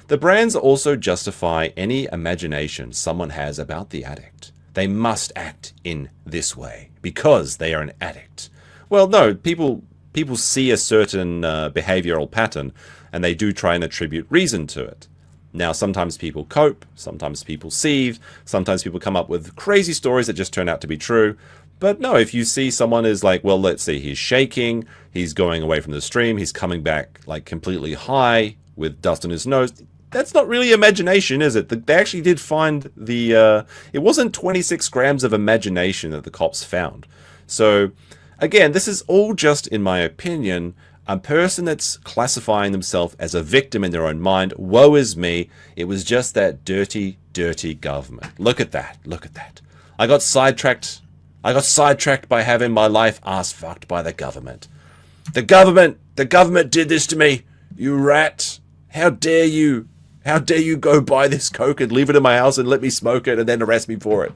The brands also justify any imagination someone has about the addict. They must act in this way because they are an addict. Well, no, people see a certain behavioral pattern and they do try and attribute reason to it. Now, sometimes people cope, sometimes people seethe, sometimes people come up with crazy stories that just turn out to be true. But no, if you see someone is like, well, let's see, he's shaking, he's going away from the stream, he's coming back like completely high with dust on his nose, that's not really imagination, is it? They actually did find the, it wasn't 26 grams of imagination that the cops found. So, again, this is all just, in my opinion, a person that's classifying themselves as a victim in their own mind. Woe is me. It was just that dirty, dirty government. Look at that. Look at that. I got sidetracked by having my life ass fucked by the government. The government did this to me. You rat. How dare you? How dare you go buy this coke and leave it in my house and let me smoke it and then arrest me for it?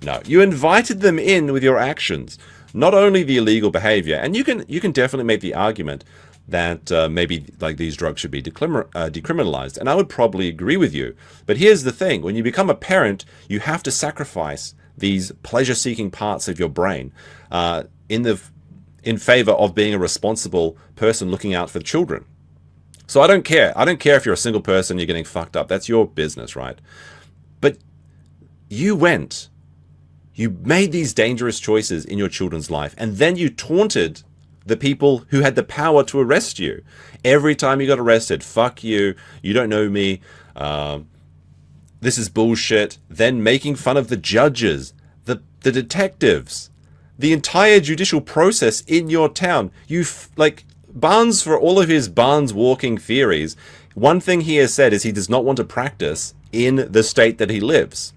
No, you invited them in with your actions. Not only the illegal behavior, and you can definitely make the argument that maybe like these drugs should be decriminalized, and I would probably agree with you. But here's the thing: when you become a parent, you have to sacrifice these pleasure-seeking parts of your brain in favor of being a responsible person looking out for children. So I don't care. I don't care if you're a single person, you're getting fucked up. That's your business, right? But you made these dangerous choices in your children's life, and then you taunted the people who had the power to arrest you. Every time you got arrested, fuck you, you don't know me, this is bullshit. Then making fun of the judges, the detectives, the entire judicial process in your town. Like, Barnes, for all of his Barnes walking theories, one thing he has said is he does not want to practice in the state that he lives.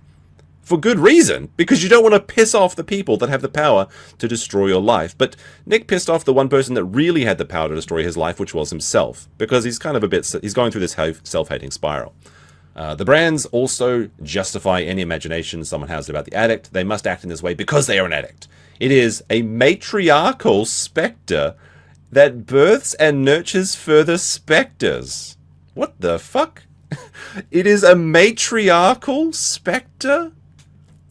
For good reason, because you don't want to piss off the people that have the power to destroy your life. But Nick pissed off the one person that really had the power to destroy his life, which was himself, because he's kind of he's going through this self-hating spiral. The brands also justify any imagination someone has about the addict. They must act in this way because they are an addict. It is a matriarchal specter that births and nurtures further specters. What the fuck? It is a matriarchal specter?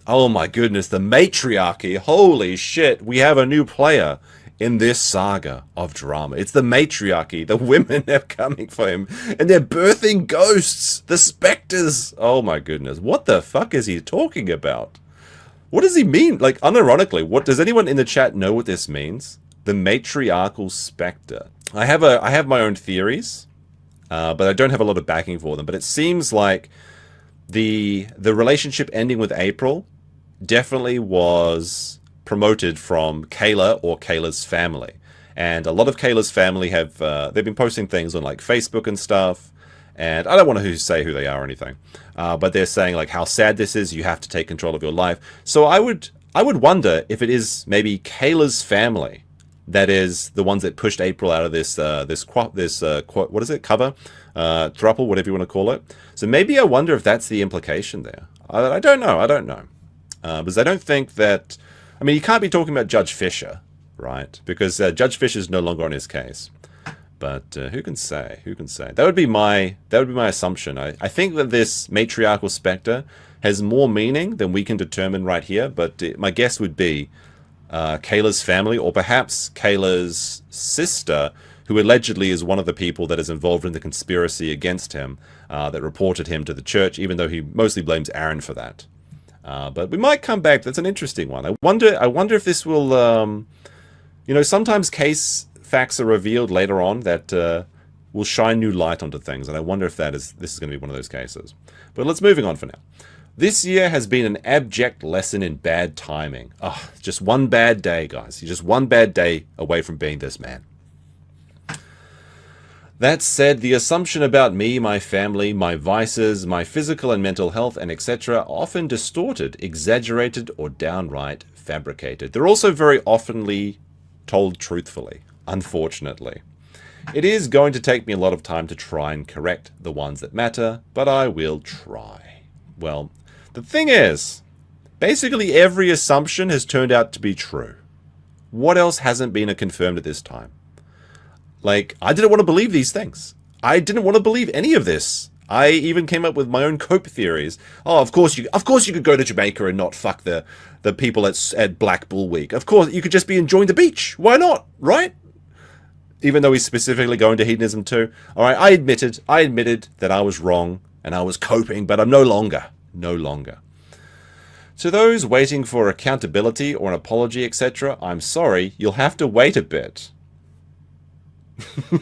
Oh my goodness, the matriarchy. Holy shit, we have a new player in this saga of drama. It's the matriarchy. The women are coming for him, and they're birthing ghosts, the specters. Oh my goodness, what the fuck is he talking about? What does he mean? Like, unironically, what does anyone in the chat know what this means? The matriarchal specter. I have my own theories, but I don't have a lot of backing for them. But it seems like the relationship ending with April definitely was promoted from Kayla or Kayla's family. And a lot of Kayla's family have they've been posting things on like Facebook and stuff. And I don't want to say who they are or anything, but they're saying like how sad this is. You have to take control of your life. So I would wonder if it is maybe Kayla's family that is the ones that pushed April out of this what is it, cover, throuple, whatever you want to call it. So maybe I wonder if that's the implication there. I don't know, because I don't think that. I mean, you can't be talking about Judge Fisher, right? Because Judge Fisher is no longer on his case. But who can say? Who can say? That would be my assumption. I think that this matriarchal specter has more meaning than we can determine right here. But my guess would be Kayla's family, or perhaps Kayla's sister, who allegedly is one of the people that is involved in the conspiracy against him, that reported him to the church, even though he mostly blames Aaron for that. But we might come back. That's an interesting one. I wonder if this will, sometimes case facts are revealed later on that will shine new light onto things, and I wonder if this is going to be one of those cases. But let's moving on for now. This year has been an abject lesson in bad timing. Oh, just one bad day, guys. You're just one bad day away from being this man. That said, the assumption about me, my family, my vices, my physical and mental health, and etc. are often distorted, exaggerated, or downright fabricated. They're also very oftenly told truthfully, unfortunately. It is going to take me a lot of time to try and correct the ones that matter, but I will try. Well, the thing is, basically every assumption has turned out to be true. What else hasn't been confirmed at this time? Like, I didn't want to believe these things. I didn't want to believe any of this I even came up with my own cope theories. Oh, of course you could go to Jamaica and not fuck the people at Black Bull Week. Of course, you could just be enjoying the beach. Why not, right? Even though he's specifically going to hedonism too. All right, I admitted that I was wrong and I was coping, but I'm no longer. No longer. To those waiting for accountability or an apology, etc., I'm sorry, you'll have to wait a bit.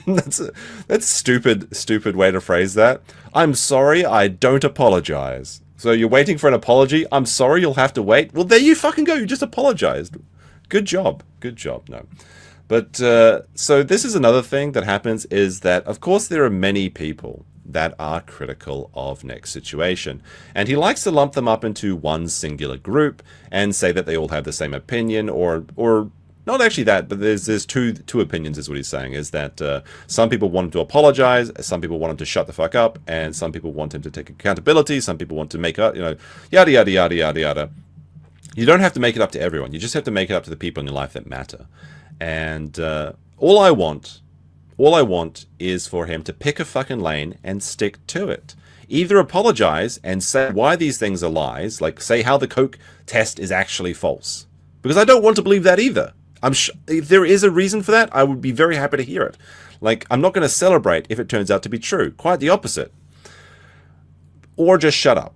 That's stupid way to phrase that. I'm sorry, I don't apologize. So you're waiting for an apology? I'm sorry, you'll have to wait? Well, there you fucking go. You just apologized. Good job. Good job. No. But, so this is another thing that happens is that, of course, there are many people that are critical of Nick's situation. And he likes to lump them up into one singular group and say that they all have the same opinion, or not actually that, but there's two opinions is what he's saying, is that some people want him to apologize, some people want him to shut the fuck up, and some people want him to take accountability, some people want to make up, yada, yada, yada, yada, yada. You don't have to make it up to everyone. You just have to make it up to the people in your life that matter. And all I want is for him to pick a fucking lane and stick to it. Either apologize and say why these things are lies, like say how the Coke test is actually false. Because I don't want to believe that either. If there is a reason for that, I would be very happy to hear it. Like, I'm not going to celebrate if it turns out to be true. Quite the opposite. Or just shut up.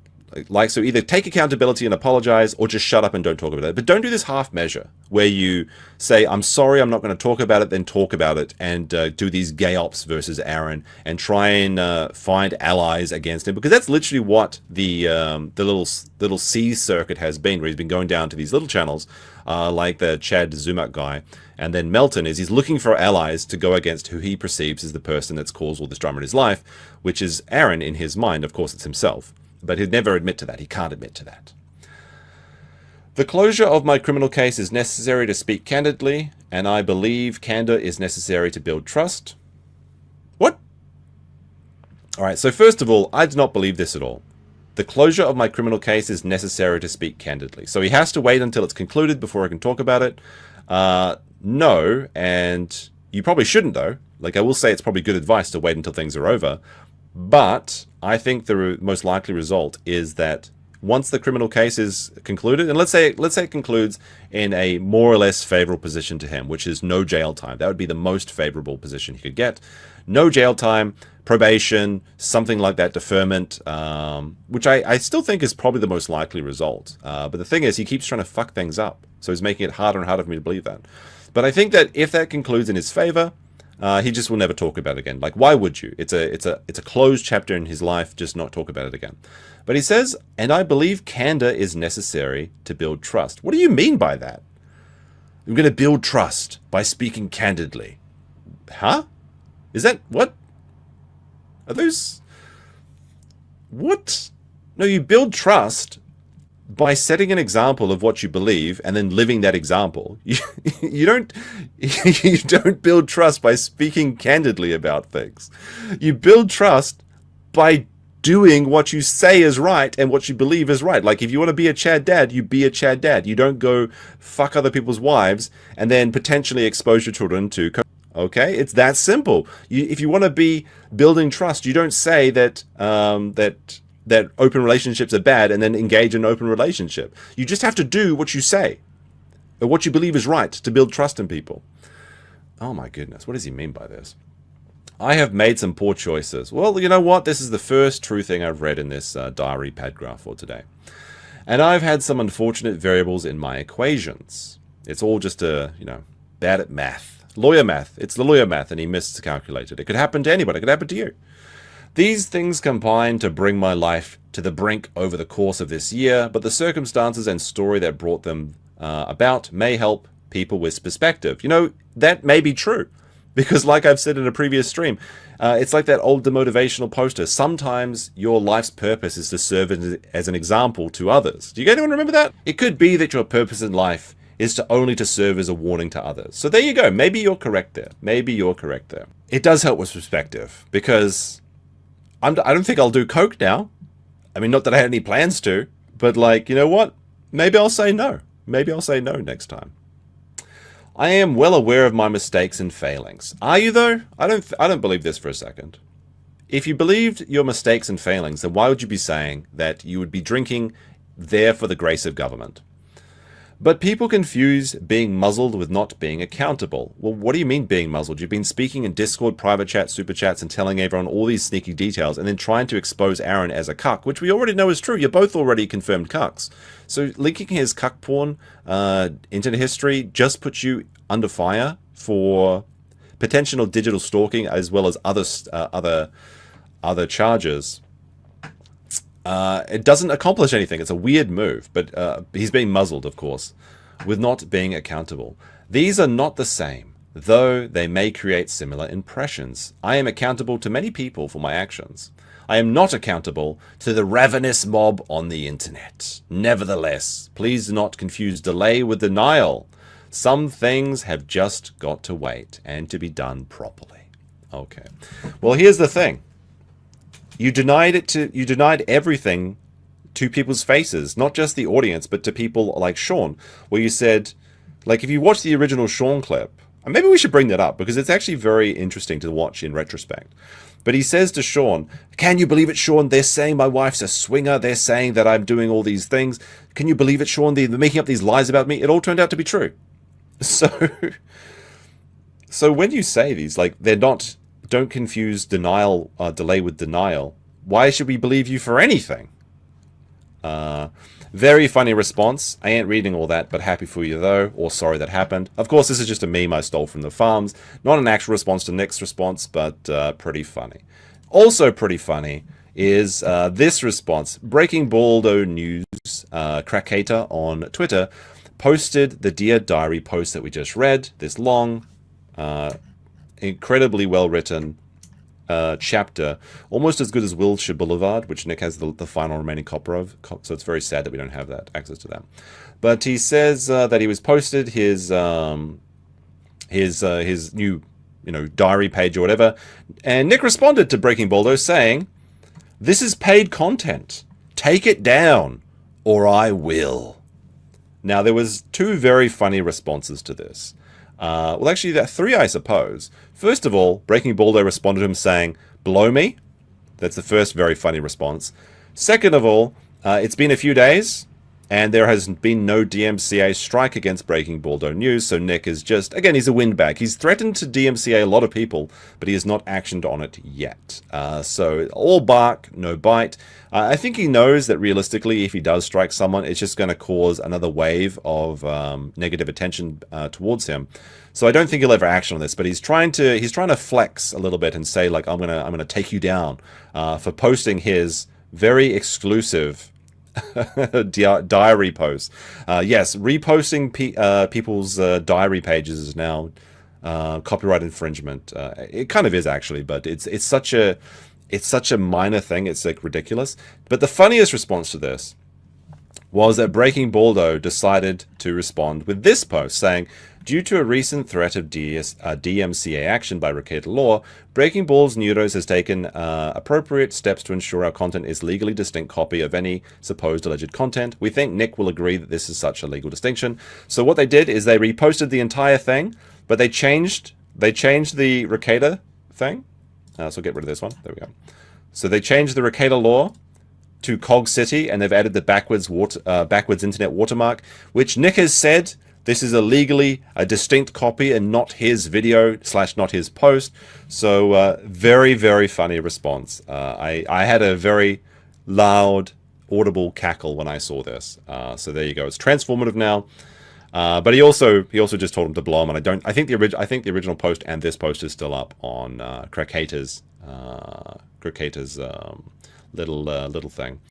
Like, so either take accountability and apologize, or just shut up and don't talk about it. But don't do this half measure, where you say, I'm sorry, I'm not going to talk about it, then talk about it, and do these gay ops versus Aaron, and try and find allies against him. Because that's literally what the little C circuit has been, where he's been going down to these little channels, like the Chad Zumak guy. And then Melton he's looking for allies to go against who he perceives as the person that's caused all this drama in his life, which is Aaron in his mind. Of course, it's himself. But he'd never admit to that. He can't admit to that. The closure of my criminal case is necessary to speak candidly, and I believe candor is necessary to build trust. What? All right, so first of all, I do not believe this at all. The closure of my criminal case is necessary to speak candidly. So he has to wait until it's concluded before I can talk about it. No, and you probably shouldn't, though. Like, I will say it's probably good advice to wait until things are over. But I think the most likely result is that once the criminal case is concluded, and let's say it concludes in a more or less favorable position to him, which is no jail time. That would be the most favorable position he could get. No jail time, probation, something like that, deferment, which I still think is probably the most likely result. But the thing is, he keeps trying to fuck things up. So he's making it harder and harder for me to believe that. But I think that if that concludes in his favor, he just will never talk about it again. Like, why would you? It's a closed chapter in his life. Just not talk about it again. But he says, and I believe candor is necessary to build trust. What do you mean by that? I'm going to build trust by speaking candidly. Huh? Is that what? Are those? What? No, you build trust by setting an example of what you believe and then living that example. You don't build trust by speaking candidly about things. You build trust by doing what you say is right and what you believe is right. Like, if you want to be a Chad dad, you be a Chad dad. You don't go fuck other people's wives and then potentially expose your children to okay? It's that simple. If you want to be building trust, you don't say that that open relationships are bad and then engage in an open relationship. You just have to do what you say, or what you believe is right, to build trust in people. Oh my goodness, what does he mean by this? I have made some poor choices. Well, you know what? This is the first true thing I've read in this diary pad graph for today. And I've had some unfortunate variables in my equations. It's all just bad at math. Lawyer math. It's the lawyer math, and he miscalculated. It could happen to anybody. It could happen to you. These things combined to bring my life to the brink over the course of this year, but the circumstances and story that brought them about may help people with perspective. You know, that may be true, because like I've said in a previous stream, it's like that old demotivational poster. Sometimes your life's purpose is to serve as an example to others. Do you anyone remember that? It could be that your purpose in life is only to serve as a warning to others. So there you go. Maybe you're correct there. Maybe you're correct there. It does help with perspective, because I don't think I'll do coke now. I mean, not that I had any plans to, but like, you know what? Maybe I'll say no. Maybe I'll say no next time. I am well aware of my mistakes and failings. Are you though? I don't believe this for a second. If you believed your mistakes and failings, then why would you be saying that you would be drinking there for the grace of government? But people confuse being muzzled with not being accountable. Well, what do you mean being muzzled? You've been speaking in Discord, private chat, super chats, and telling everyone all these sneaky details, and then trying to expose Aaron as a cuck, which we already know is true. You're both already confirmed cucks. So leaking his cuck porn internet history just puts you under fire for potential digital stalking, as well as other charges. It doesn't accomplish anything. It's a weird move, but he's being muzzled, of course, with not being accountable. These are not the same, though they may create similar impressions. I am accountable to many people for my actions. I am not accountable to the ravenous mob on the internet. Nevertheless, please do not confuse delay with denial. Some things have just got to wait and to be done properly. Okay. Well, here's the thing. You denied everything to people's faces, not just the audience, but to people like Sean, where you said, like, if you watch the original Sean clip, and maybe we should bring that up because it's actually very interesting to watch in retrospect. But he says to Sean, can you believe it, Sean? They're saying my wife's a swinger. They're saying that I'm doing all these things. Can you believe it, Sean? They're making up these lies about me. It all turned out to be true. So when you say these, like, they're not, don't confuse delay with denial. Why should we believe you for anything? Very funny response. I ain't reading all that, but happy for you though, or sorry that happened. Of course, this is just a meme I stole from the farms. Not an actual response to Nick's response, but pretty funny. Also pretty funny is this response. Breaking Baldo News, Crackhater on Twitter, posted the Dear Diary post that we just read, this long, incredibly well-written chapter, almost as good as Wilshire Boulevard, which Nick has the final remaining copy of, so it's very sad that we don't have that access to that. But he says that he was posted his new, diary page or whatever, and Nick responded to Breaking Baldo saying, "This is paid content. Take it down, or I will." Now, there was two very funny responses to this. Well, actually, there are three, I suppose. First of all, Breaking Baldo responded to him saying, "Blow me." That's the first very funny response. Second of all, it's been a few days, and there has been no DMCA strike against Breaking Baldo News, so Nick is just, again, he's a windbag. He's threatened to DMCA a lot of people, but he has not actioned on it yet. So all bark, no bite. I think he knows that realistically, if he does strike someone, it's just going to cause another wave of negative attention towards him. So I don't think he'll ever action on this, but he's trying to flex a little bit and say, like, I'm gonna take you down for posting his very exclusive diary posts. Yes, reposting people's diary pages is now copyright infringement. It kind of is actually, but it's such a minor thing. It's like ridiculous. But the funniest response to this was that Breaking Baldo decided to respond with this post saying, "Due to a recent threat of DMCA action by Ricada Law, Breaking Balls Neuros has taken appropriate steps to ensure our content is legally distinct copy of any supposed alleged content. We think Nick will agree that this is such a legal distinction." So what they did is they reposted the entire thing, but they changed the Ricada thing. So I'll get rid of this one. There we go. So they changed the Ricada Law to Cog City, and they've added the backwards internet watermark, which Nick has said this is a distinct copy and not his video / not his post. So very, very funny response. I had a very loud, audible cackle when I saw this. So there you go. It's transformative now. But he also just told him to blow him, and I think the original post and this post is still up on Crackhater's little thing.